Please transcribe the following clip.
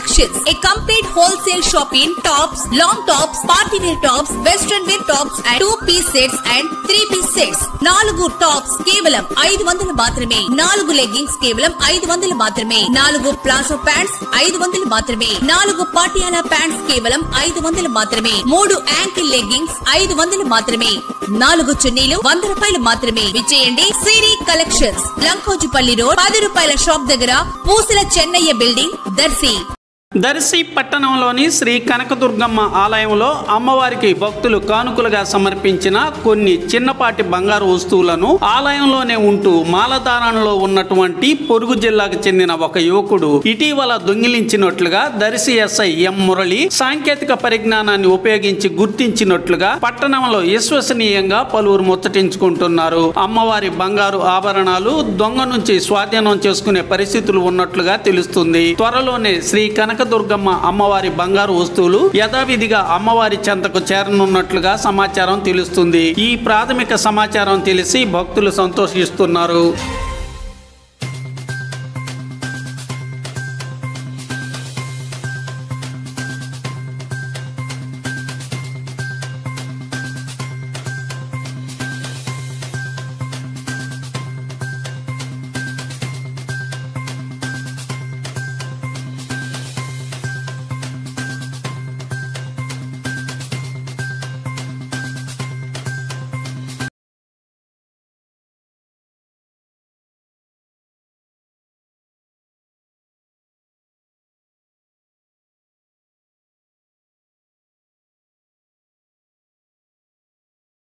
Collections, a complete wholesale shop in tops, long tops, party wear tops, western wear tops and 2-piece sets and 3-piece sets. 4 tops కేవలం 500 మాత్రమే. 4 leggings కేవలం 500 మాత్రమే. 4 palazzo pants 500 మాత్రమే. 4 Patiala pants కేవలం 500 మాత్రమే. 3 ankle leggings 500 మాత్రమే. 4 చున్నీలు 100 రూపాయలు మాత్రమే. విచేయండి సిరి కలెక్షన్స్, లంకోజుపల్లి రోడ్, 10 రూపాయల షాప్ దగ్గర, పూసల చెన్నయ్య బిల్డింగ్, దర్శి. దర్శి పట్టణంలోని శ్రీ కనకదుర్గమ్మ ఆలయంలో అమ్మవారికి భక్తులు కానుకలుగా సమర్పించిన కొన్ని చిన్నపాటి బంగారు వస్తువులను ఆలయంలోనే ఉంటూ మాలధారణలో ఉన్నటువంటి పొరుగు జిల్లాకు చెందిన ఒక యువకుడు ఇటీవల దొంగిలించినట్లుగా దర్శి ఎస్ఐ ఎం మురళి సాంకేతిక పరిజ్ఞానాన్ని ఉపయోగించి గుర్తించినట్లుగా పట్టణంలో విశ్వసనీయంగా పలువురు ముచ్చటించుకుంటున్నారు. అమ్మవారి బంగారు ఆభరణాలు దొంగ నుంచి స్వాధీనం చేసుకునే పరిస్థితులు ఉన్నట్లుగా తెలుస్తుంది. త్వరలోనే శ్రీ కనకదుర్గమ్మ అమ్మవారి బంగారు వస్తువులు యథావిధిగా అమ్మవారి చెంతకు చేరనున్నట్లుగా సమాచారం తెలుస్తుంది. ఈ ప్రాథమిక సమాచారం తెలిసి భక్తులు సంతోషిస్తున్నారు.